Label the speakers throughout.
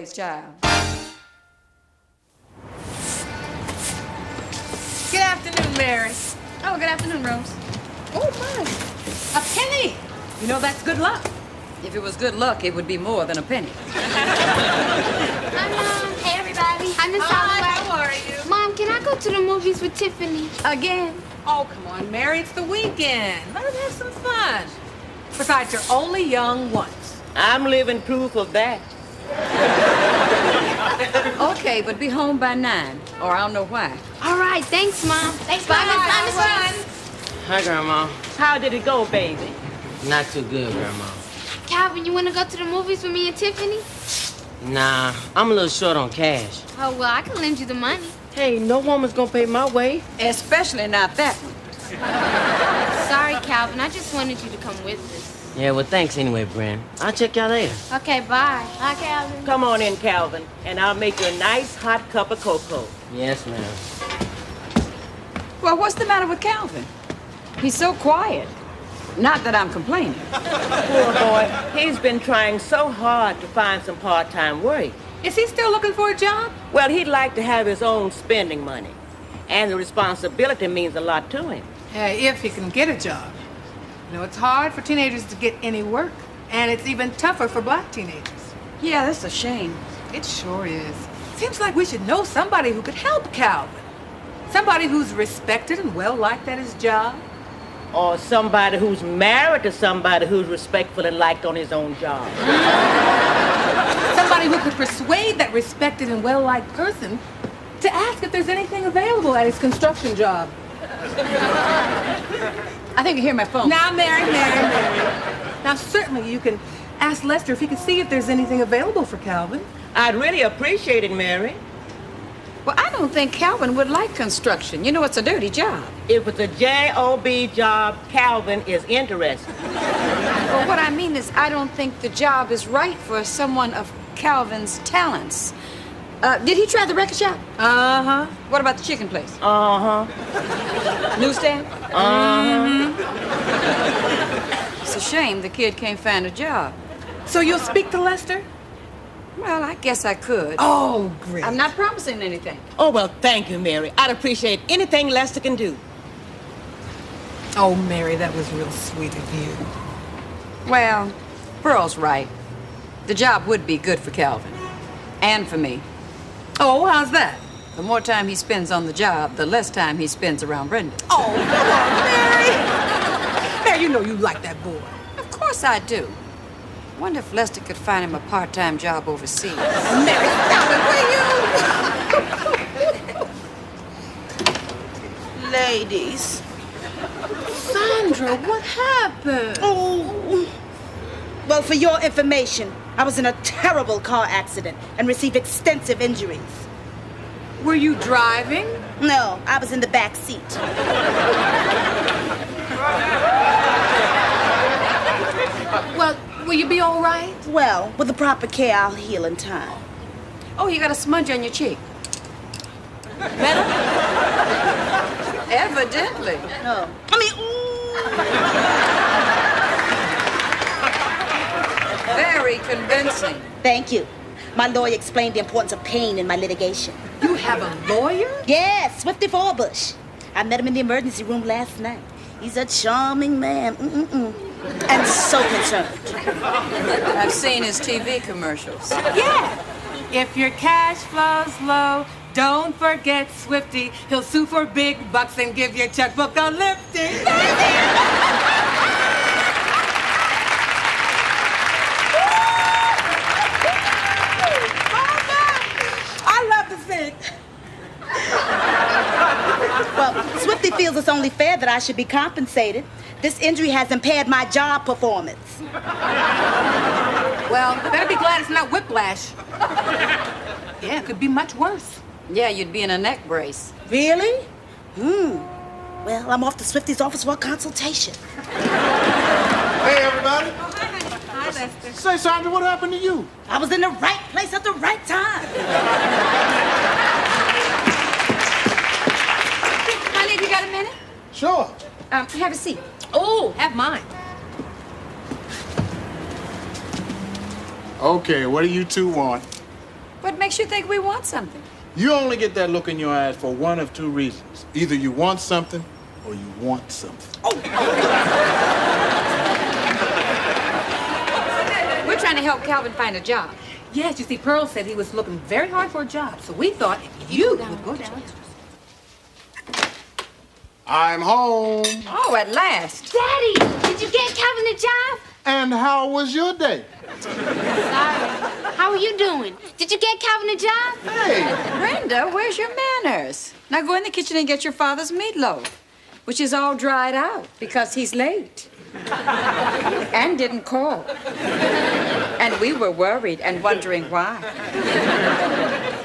Speaker 1: boy's child.
Speaker 2: Good afternoon, Mary.
Speaker 1: Oh, good afternoon, Rose.
Speaker 2: Oh, my. A penny. You know that's good luck.
Speaker 1: If it was good luck, it would be more than a penny.
Speaker 3: Hi, Mom. Hey, everybody. Hi, Miss Holloway.
Speaker 2: How are you?
Speaker 3: Mom, can I go to the movies with Tiffany?
Speaker 1: Again?
Speaker 2: Oh, come on, Mary. It's the weekend. Let us have some fun. Besides, you're only young once.
Speaker 4: I'm living proof of that.
Speaker 1: Okay, but be home by 9, or I'll know why.
Speaker 3: All right. Thanks, Mom. Thanks, Bye, Miss Rose.
Speaker 4: Hi, Grandma.
Speaker 5: How did it go, baby?
Speaker 4: Not too good, Grandma.
Speaker 3: Calvin, you want to go to the movies with me and Tiffany?
Speaker 4: Nah, I'm a little short on cash.
Speaker 3: Oh, well, I can lend you the money.
Speaker 4: Hey, no woman's gonna pay my way.
Speaker 1: Especially not that one.
Speaker 3: Sorry, Calvin. I just wanted you to come with us.
Speaker 4: Yeah, well, thanks anyway, Bren. I'll check y'all later.
Speaker 3: Okay, bye. Bye, Calvin.
Speaker 5: Come on in, Calvin, and I'll make you a nice hot cup of cocoa.
Speaker 4: Yes, ma'am.
Speaker 1: Well, what's the matter with Calvin? He's so quiet. Not that I'm complaining.
Speaker 5: Poor boy, he's been trying so hard to find some part-time work.
Speaker 2: Is he still looking for a job?
Speaker 5: Well, he'd like to have his own spending money, and the responsibility means a lot to him.
Speaker 2: Hey, if he can get a job. You know, it's hard for teenagers to get any work, and it's even tougher for black teenagers.
Speaker 1: Yeah, that's a shame.
Speaker 2: It sure is. Seems like we should know somebody who could help Calvin. Somebody who's respected and well-liked at his job.
Speaker 5: Or somebody who's married to somebody who's respectful and liked on his own job.
Speaker 2: Somebody who could persuade that respected and well-liked person to ask if there's anything available at his construction job.
Speaker 1: I think I hear my phone.
Speaker 2: Now, Mary. Now, certainly you can ask Lester if he can see if there's anything available for Calvin.
Speaker 5: I'd really appreciate it, Mary.
Speaker 1: Well, I don't think Calvin would like construction. You know, it's a dirty job.
Speaker 5: If it's a J.O.B. job, Calvin is interested.
Speaker 1: Well, what I mean is I don't think the job is right for someone of Calvin's talents. Did he try the record shop?
Speaker 2: Uh-huh.
Speaker 1: What about the chicken place?
Speaker 5: Uh-huh.
Speaker 1: Newsstand?
Speaker 5: Uh-huh.
Speaker 1: It's a shame the kid can't find a job.
Speaker 2: So you'll speak to Lester?
Speaker 1: Well, I guess I could.
Speaker 2: Oh, great.
Speaker 1: I'm not promising anything.
Speaker 5: Oh, well, thank you, Mary. I'd appreciate anything Lester can do.
Speaker 2: Oh, Mary, that was real sweet of you.
Speaker 1: Well, Pearl's right. The job would be good for Calvin. And for me.
Speaker 2: Oh, how's that?
Speaker 1: The more time he spends on the job, the less time he spends around Brenda.
Speaker 2: Oh, come on, Mary. Mary, you know you like that boy.
Speaker 1: Of course I do. Wonder if Lester could find him a part-time job overseas.
Speaker 2: Mary, stop it, will you?
Speaker 6: Ladies.
Speaker 2: Sandra, what happened?
Speaker 6: Oh. Well, for your information, I was in a terrible car accident and received extensive injuries.
Speaker 2: Were you driving?
Speaker 6: No, I was in the back seat.
Speaker 2: Well, will you be all right?
Speaker 6: Well, with the proper care, I'll heal in time.
Speaker 1: Oh, you got a smudge on your cheek.
Speaker 2: Better?
Speaker 1: Evidently.
Speaker 6: No.
Speaker 1: Very convincing.
Speaker 6: Thank you. My lawyer explained the importance of pain in my litigation.
Speaker 2: You have a lawyer?
Speaker 6: Yes, Swifty Forbush. I met him in the emergency room last night. He's a charming man. And so concerned.
Speaker 1: I've seen his TV commercials.
Speaker 2: Yeah. If your cash flow's low, don't forget Swifty. He'll sue for big bucks and give your checkbook a lifting. I love to sing.
Speaker 6: Well, Swifty feels it's only fair that I should be compensated. This injury has impaired my job performance.
Speaker 2: Well, better be glad it's not whiplash. Yeah, it could be much worse.
Speaker 1: Yeah, you'd be in a neck brace.
Speaker 6: Really? Well, I'm off to Swifty's office for a consultation.
Speaker 7: Hey, everybody.
Speaker 2: Hi, Lester.
Speaker 7: Say, Sandra, what happened to you?
Speaker 6: I was in the right place at the right time.
Speaker 1: Honey, have you got a minute?
Speaker 7: Sure.
Speaker 1: Have a seat.
Speaker 2: Oh, have mine.
Speaker 7: Okay, what do you two want?
Speaker 1: What makes you think we want something?
Speaker 7: You only get that look in your eyes for one of two reasons. Either you want something or you want something.
Speaker 1: We're trying to help Calvin find a job.
Speaker 2: Yes, you see, Pearl said he was looking very hard for a job, so we thought if you would go down.
Speaker 7: I'm home.
Speaker 1: Oh, at last.
Speaker 3: Daddy, did you get Calvin a job?
Speaker 7: And how was your day?
Speaker 3: Sorry. How are you doing? Did you get Calvin a job?
Speaker 7: Hey,
Speaker 1: Brenda, where's your manners? Now go in the kitchen and get your father's meatloaf, which is all dried out because he's late. And didn't call. And we were worried and wondering why.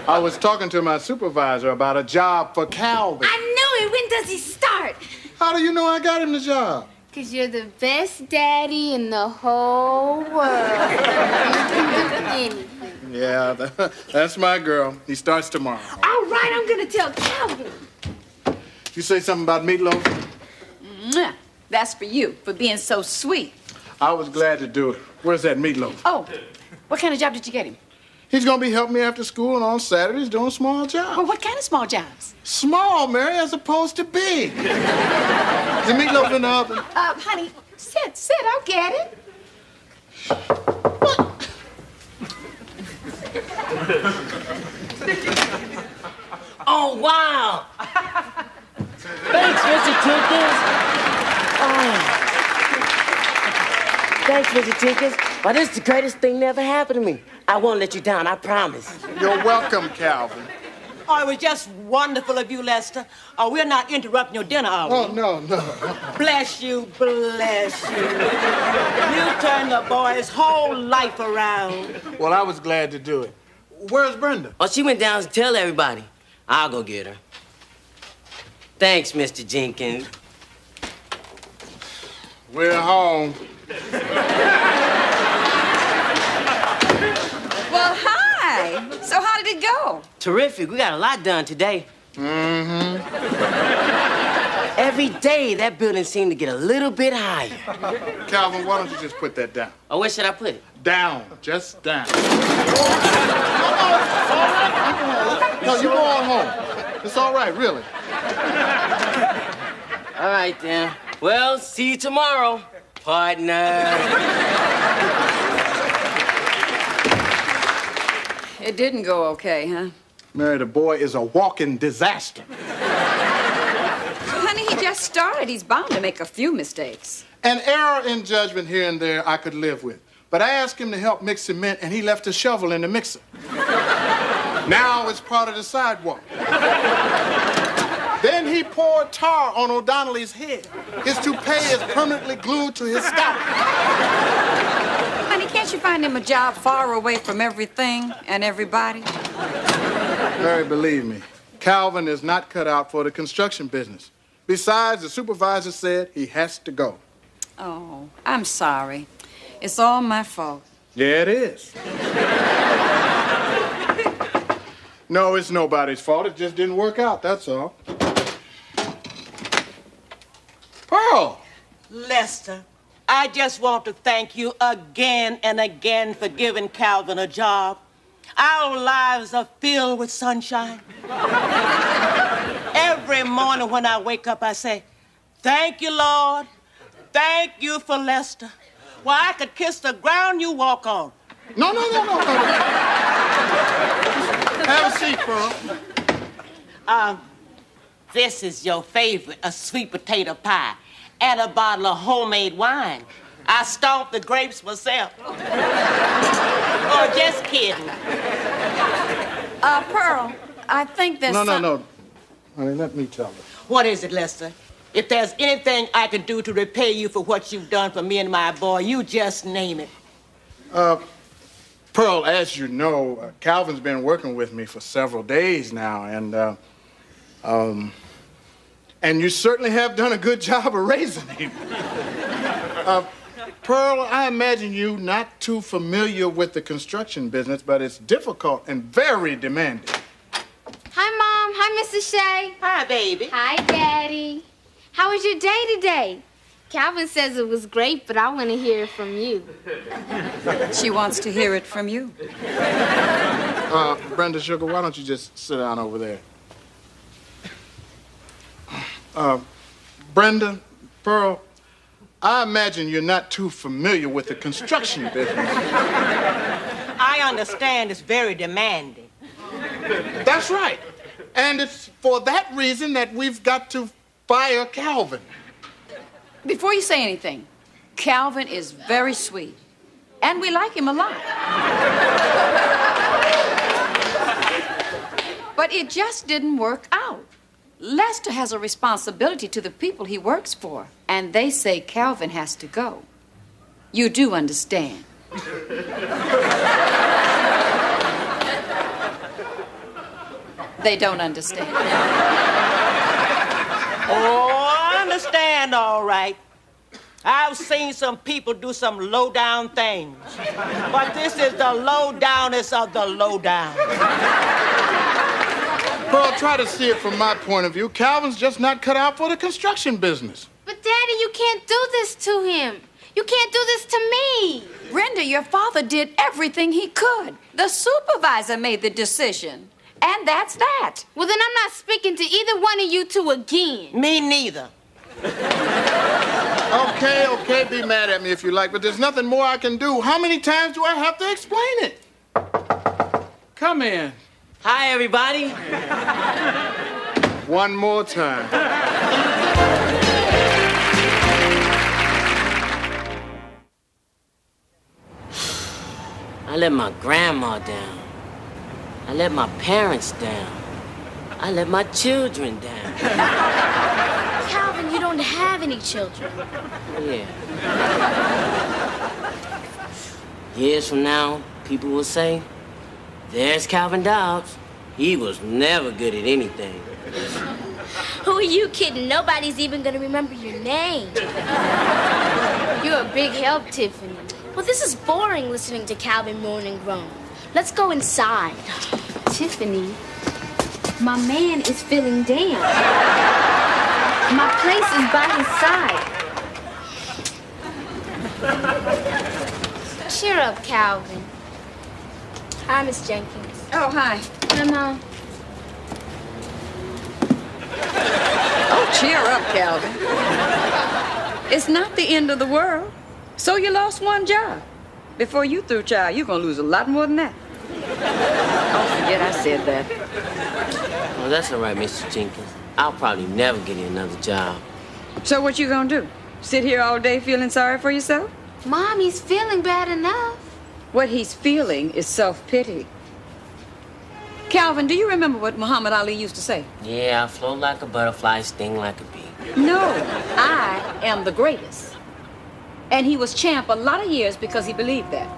Speaker 7: I was talking to my supervisor about a job for Calvin.
Speaker 3: I knew it. When does he start?
Speaker 7: How do you know I got him the job?
Speaker 3: Because you're the best daddy in the whole world. You can do anything.
Speaker 7: Yeah, that's my girl. He starts tomorrow.
Speaker 3: All right, I'm going to tell Calvin.
Speaker 7: You say something about meatloaf?
Speaker 1: Mwah. That's for you, for being so sweet.
Speaker 7: I was glad to do it. Where's that meatloaf?
Speaker 1: Oh, what kind of job did you get him?
Speaker 7: He's gonna be helping me after school and on Saturdays doing small jobs.
Speaker 1: Well, what kind of small jobs?
Speaker 7: Small, Mary, as opposed to big. The meatloaf in the oven.
Speaker 1: Honey, sit, I'll get it.
Speaker 4: Oh, wow. Thanks, Mr. Tinkers. Oh. Thanks, Mr. Tinkers. But this is the greatest thing that ever happened to me. I won't let you down, I promise.
Speaker 7: You're welcome, Calvin.
Speaker 5: Oh, it was just wonderful of you, Lester. Oh, we're not interrupting your dinner, are we?
Speaker 7: Oh, no.
Speaker 5: Bless you, bless you. You turned the boy's whole life around.
Speaker 7: Well, I was glad to do it. Where's Brenda?
Speaker 4: Oh, she went down to tell everybody. I'll go get her. Thanks, Mr. Jenkins.
Speaker 7: We're home.
Speaker 1: Well, hi. So how did it go?
Speaker 4: Terrific. We got a lot done today.
Speaker 7: Mm-hmm.
Speaker 4: Every day, that building seemed to get a little bit higher.
Speaker 7: Calvin, why don't you just put that down?
Speaker 4: Oh, where should I put it?
Speaker 7: Down. Just down. No, you go on home. It's all right, really.
Speaker 4: All right, then. Well, see you tomorrow, partner.
Speaker 1: It didn't go okay, huh?
Speaker 7: Mary, the boy is a walking disaster.
Speaker 1: Honey, he just started. He's bound to make a few mistakes.
Speaker 7: An error in judgment here and there I could live with. But I asked him to help mix cement, and he left a shovel in the mixer. Now it's part of the sidewalk. Then he poured tar on O'Donnelly's head. His toupee is permanently glued to his scalp.
Speaker 1: Honey, can't you find him a job far away from everything and everybody?
Speaker 7: Mary, believe me, Calvin is not cut out for the construction business. Besides, the supervisor said he has to go.
Speaker 1: Oh, I'm sorry. It's all my fault.
Speaker 7: Yeah, it is. No, it's nobody's fault. It just didn't work out, that's all. Pearl!
Speaker 5: Lester, I just want to thank you again and again for giving Calvin a job. Our lives are filled with sunshine. Every morning when I wake up, I say, thank you, Lord. Thank you for Lester. Well, I could kiss the ground you walk on.
Speaker 7: No. Have a seat, Pearl.
Speaker 5: This is your favorite, a sweet potato pie and a bottle of homemade wine. I stomped the grapes myself. Oh, just kidding.
Speaker 1: Pearl, I think there's
Speaker 7: No. Honey, let me tell her.
Speaker 5: What is it, Lester? If there's anything I can do to repay you for what you've done for me and my boy, you just name it.
Speaker 7: Pearl, as you know, Calvin's been working with me for several days now, and you certainly have done a good job of raising him. Pearl, I imagine you not too familiar with the construction business, but it's difficult and very demanding.
Speaker 3: Hi, Mom. Hi, Mrs. Shea.
Speaker 5: Hi, baby.
Speaker 3: Hi, Daddy. How was your day today? Calvin says it was great, but I want to hear it from you.
Speaker 1: She wants to hear it from you.
Speaker 7: Brenda Sugar, why don't you just sit down over there? Brenda, Pearl, I imagine you're not too familiar with the construction business.
Speaker 5: I understand it's very demanding.
Speaker 7: That's right. And it's for that reason that we've got to fire Calvin.
Speaker 1: Before you say anything, Calvin is very sweet, and we like him a lot. But it just didn't work out. Lester has a responsibility to the people he works for, and they say Calvin has to go. You do understand. They don't understand.
Speaker 5: Oh, I understand, all right. I've seen some people do some low-down things. But this is the low-downest of the low-down.
Speaker 7: Pearl, try to see it from my point of view. Calvin's just not cut out for the construction business.
Speaker 3: But, Daddy, you can't do this to him. You can't do this to me.
Speaker 1: Brenda, your father did everything he could. The supervisor made the decision. And that's that.
Speaker 3: Well, then I'm not speaking to either one of you two again.
Speaker 5: Me neither.
Speaker 7: Okay, be mad at me if you like, but there's nothing more I can do. How many times do I have to explain it? Come in.
Speaker 4: Hi, everybody.
Speaker 7: One more time.
Speaker 4: I let my grandma down. I let my parents down. I let my children down.
Speaker 3: Calvin, you don't have any children.
Speaker 4: Yeah. Years from now, people will say, there's Calvin Dobbs. He was never good at anything.
Speaker 3: Who are you kidding? Nobody's even gonna remember your name. You're a big help, Tiffany. Well, this is boring listening to Calvin moan and groan. Let's go inside. Tiffany, my man is feeling down. My place is by his side. Cheer up, Calvin. Hi, Miss Jenkins.
Speaker 1: Oh, hi.
Speaker 3: Hi, Mom.
Speaker 1: Oh, cheer up, Calvin. It's not the end of the world. So you lost one job. Before you through, child, you're gonna lose a lot more than that. Oh, forget I said that.
Speaker 4: Well, that's all right, Mr. Jenkins. I'll probably never get another job.
Speaker 1: So what you gonna do? Sit here all day feeling sorry for yourself?
Speaker 3: Mom, he's feeling bad enough.
Speaker 1: What he's feeling is self-pity. Calvin, do you remember what Muhammad Ali used to say?
Speaker 4: Yeah, I float like a butterfly, sting like a bee.
Speaker 1: No, I am the greatest. And he was champ a lot of years because he believed that.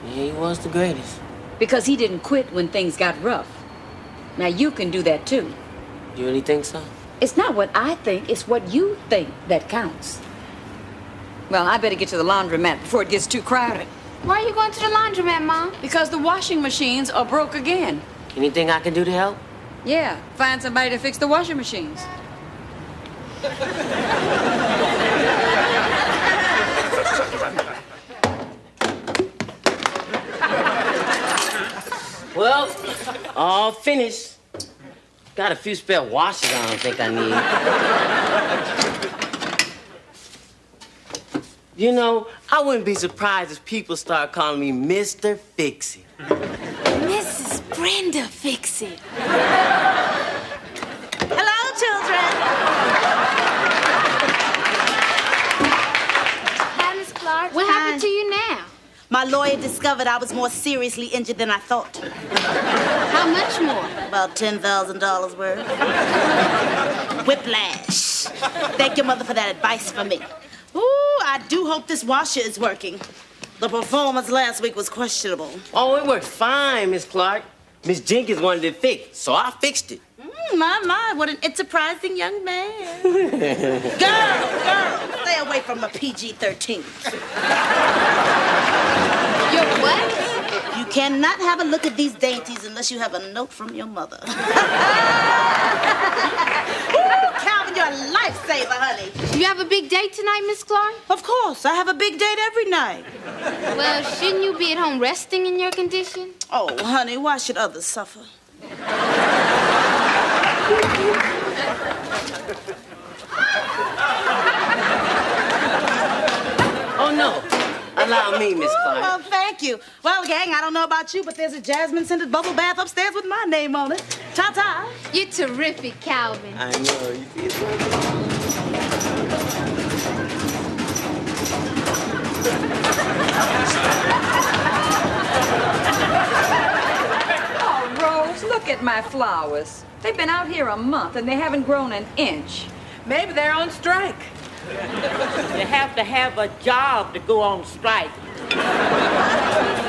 Speaker 4: Yeah, he was the greatest.
Speaker 1: Because he didn't quit when things got rough. Now you can do that too.
Speaker 4: You really think so?
Speaker 1: It's not what I think, it's what you think that counts. Well, I better get to the laundromat before it gets too crowded.
Speaker 3: Why are you going to the laundromat, Mom?
Speaker 1: Because the washing machines are broke again.
Speaker 4: Anything I can do to help?
Speaker 1: Yeah, find somebody to fix the washing machines.
Speaker 4: Well, all finished. Got a few spare washers I don't think I need. You know, I wouldn't be surprised if people start calling me Mr. Fix-It.
Speaker 3: Mrs. Brenda Fix-It.
Speaker 6: Hello, children.
Speaker 3: Hi, Miss Clark. What happened to you now?
Speaker 6: My lawyer discovered I was more seriously injured than I thought.
Speaker 3: How much more?
Speaker 6: About $10,000 worth. Whiplash. Thank your mother for that advice for me. Ooh, I do hope this washer is working. The performance last week was questionable.
Speaker 4: Oh, it worked fine, Miss Clark. Miss Jenkins wanted it fixed, so I fixed it.
Speaker 6: My, what an enterprising young man. Girl, stay away from a PG-13.
Speaker 3: Your what?
Speaker 6: You cannot have a look at these dainties unless you have a note from your mother. Ooh, Calvin, you're a lifesaver. lifesaver, honey.
Speaker 3: You have a big date tonight, Miss Clark?
Speaker 6: Of course, I have a big date every night.
Speaker 3: Well, shouldn't you be at home resting in your condition?
Speaker 6: Oh, honey, why should others suffer?
Speaker 4: Oh, no. Allow me, Miss Clark.
Speaker 6: Well, thank you. Well, gang, I don't know about you, but there's a jasmine-scented bubble bath upstairs with my name on it. Ta-ta.
Speaker 3: You're terrific, Calvin.
Speaker 4: I know. You see it?
Speaker 1: Oh, Rose, look at my flowers. They've been out here a month and they haven't grown an inch.
Speaker 2: Maybe they're on strike.
Speaker 5: You have to have a job to go on strike.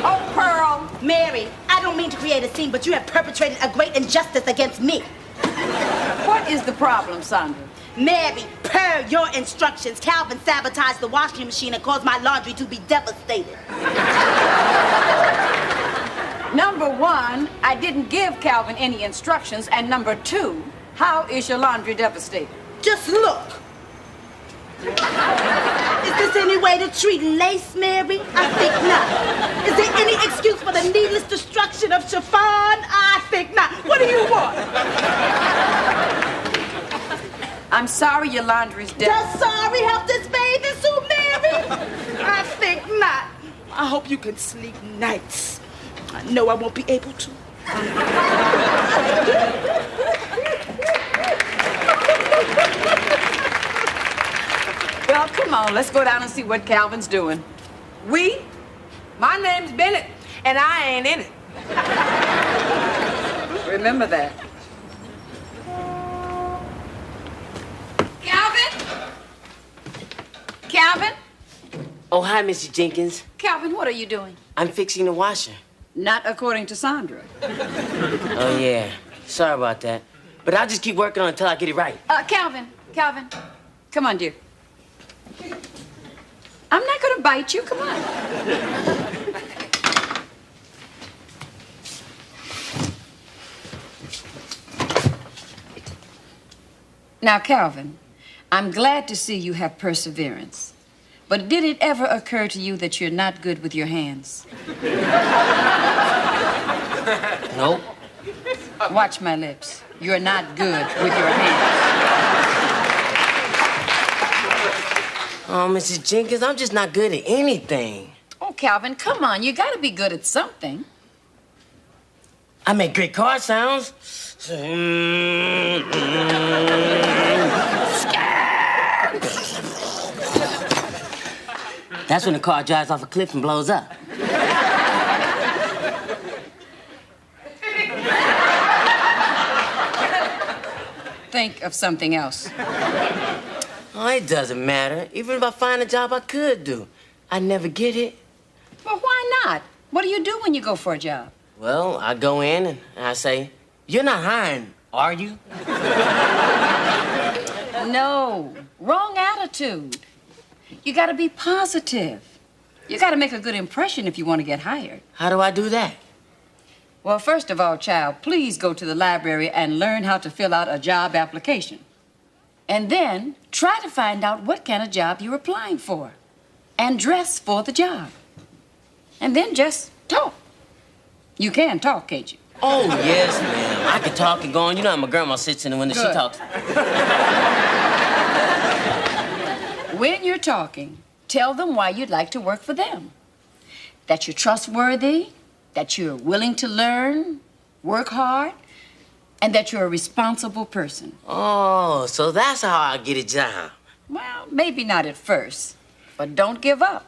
Speaker 1: Oh, Pearl.
Speaker 6: Mary, I don't mean to create a scene, but you have perpetrated a great injustice against me.
Speaker 1: What is the problem, Sandra?
Speaker 6: Mary, per your instructions, Calvin sabotaged the washing machine and caused my laundry to be devastated.
Speaker 1: Number one, I didn't give Calvin any instructions. And number two, how is your laundry devastated?
Speaker 6: Just look. Is this any way to treat lace, Mary? I think not. Is there any excuse for the needless destruction of chiffon? I think not. What do you want?
Speaker 1: I'm sorry your laundry's dead.
Speaker 6: Does sorry help this bathing suit, Mary? I think not. I hope you can sleep nights. I know I won't be able to.
Speaker 1: Well, come on, let's go down and see what Calvin's doing.
Speaker 2: My name's Bennett, and I ain't in it.
Speaker 1: Remember that. Calvin? Calvin?
Speaker 4: Oh, hi, Mrs. Jenkins.
Speaker 1: Calvin, what are you doing?
Speaker 4: I'm fixing the washer.
Speaker 1: Not according to Sandra.
Speaker 4: Oh, yeah. Sorry about that. But I'll just keep working on it until I get it right.
Speaker 1: Calvin, come on, dear. I'm not going to bite you. Come on. Now, Calvin, I'm glad to see you have perseverance. But did it ever occur to you that you're not good with your hands?
Speaker 4: Nope.
Speaker 1: Watch my lips. You're not good with your hands.
Speaker 4: Oh, Mrs. Jenkins, I'm just not good at anything.
Speaker 1: Oh, Calvin, come on. You got to be good at something.
Speaker 4: I make great car sounds. That's when the car drives off a cliff and blows up.
Speaker 1: Think of something else.
Speaker 4: Oh, it doesn't matter. Even if I find a job I could do, I never get it.
Speaker 1: Well, why not? What do you do when you go for a job?
Speaker 4: Well, I go in and I say, "You're not hiring, are you?"
Speaker 1: No, wrong attitude. You got to be positive. You got to make a good impression if you want to get hired.
Speaker 4: How do I do that?
Speaker 1: Well, first of all, child, please go to the library and learn how to fill out a job application. And then try to find out what kind of job you're applying for. And dress for the job. And then just talk. You can talk, can't you?
Speaker 4: Oh, yes, ma'am. I can talk and go on. You know how my grandma sits in the window. She
Speaker 1: Good.
Speaker 4: talks.
Speaker 1: When you're talking, tell them why you'd like to work for them. That you're trustworthy, that you're willing to learn, work hard, and that you're a responsible person.
Speaker 4: Oh, so that's how I get a job.
Speaker 1: Well, maybe not at first, but don't give up.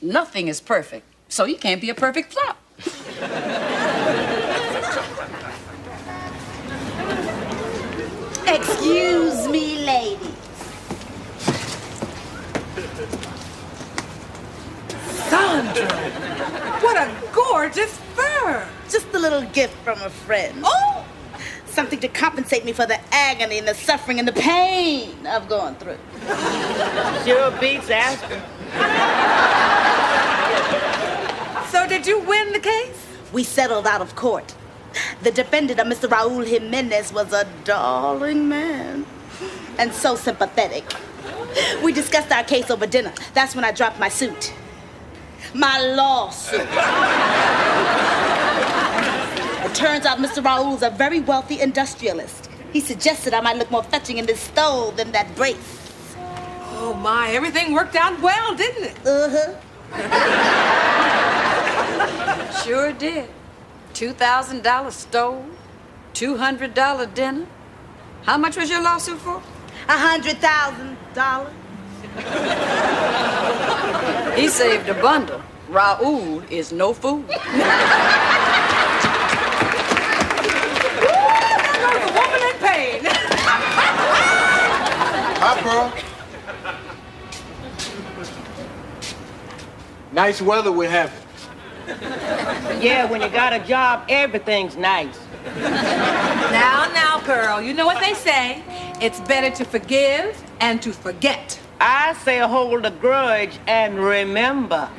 Speaker 1: Nothing is perfect, so you can't be a perfect flop.
Speaker 6: Excuse me, lady.
Speaker 2: Sandra, what a gorgeous fur.
Speaker 6: Just a little gift from a friend.
Speaker 2: Oh!
Speaker 6: Something to compensate me for the agony and the suffering and the pain I've gone through.
Speaker 5: Sure beats Aspen.
Speaker 2: So did you win the case?
Speaker 6: We settled out of court. The defendant, Mr. Raul Jimenez, was a darling man. and so sympathetic. We discussed our case over dinner. That's when I dropped my suit. My lawsuit. It turns out Mr. Raoul's a very wealthy industrialist. He suggested I might look more fetching in this stove than that brace.
Speaker 2: Oh, my, everything worked out well, didn't it?
Speaker 6: Uh-huh.
Speaker 1: Sure did. $2,000 stove, $200 dinner. How much was your lawsuit for?
Speaker 6: $100,000.
Speaker 1: He saved a bundle. Raoul is no fool.
Speaker 2: There goes a woman in pain.
Speaker 7: Hi, Pearl. Nice weather we're having.
Speaker 5: Yeah, when you got a job, everything's nice.
Speaker 2: Now, Pearl, you know what they say. It's better to forgive and to forget.
Speaker 5: I say hold a grudge and remember.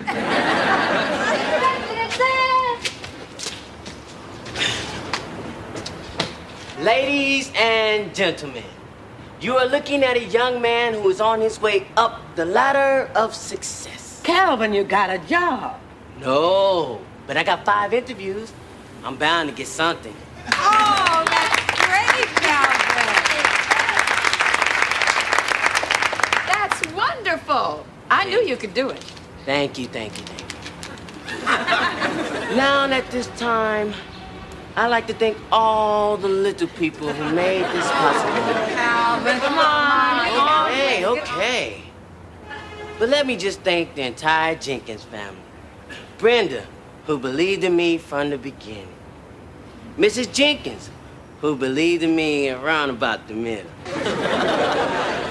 Speaker 4: Ladies and gentlemen, you are looking at a young man who is on his way up the ladder of success.
Speaker 5: Calvin, you got a job.
Speaker 4: No, but I got 5 interviews. I'm bound to get something.
Speaker 2: Oh, that's great, Calvin.
Speaker 1: That's wonderful. I knew you could do it.
Speaker 4: Thank you. Now at this time, I'd like to thank all the little people who made this possible.
Speaker 2: Calvin, come on.
Speaker 4: Okay. But let me just thank the entire Jenkins family. Brenda, who believed in me from the beginning. Mrs. Jenkins, who believed in me around about the middle.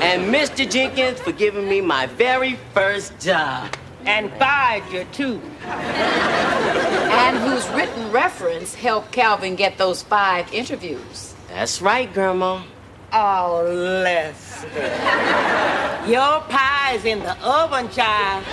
Speaker 4: And Mr. Jenkins for giving me my very first job.
Speaker 5: And fired you, too.
Speaker 1: And whose written reference helped Calvin get those 5 interviews.
Speaker 4: That's right, Grandma.
Speaker 5: Oh, Leslie. Your pie is in the oven, child.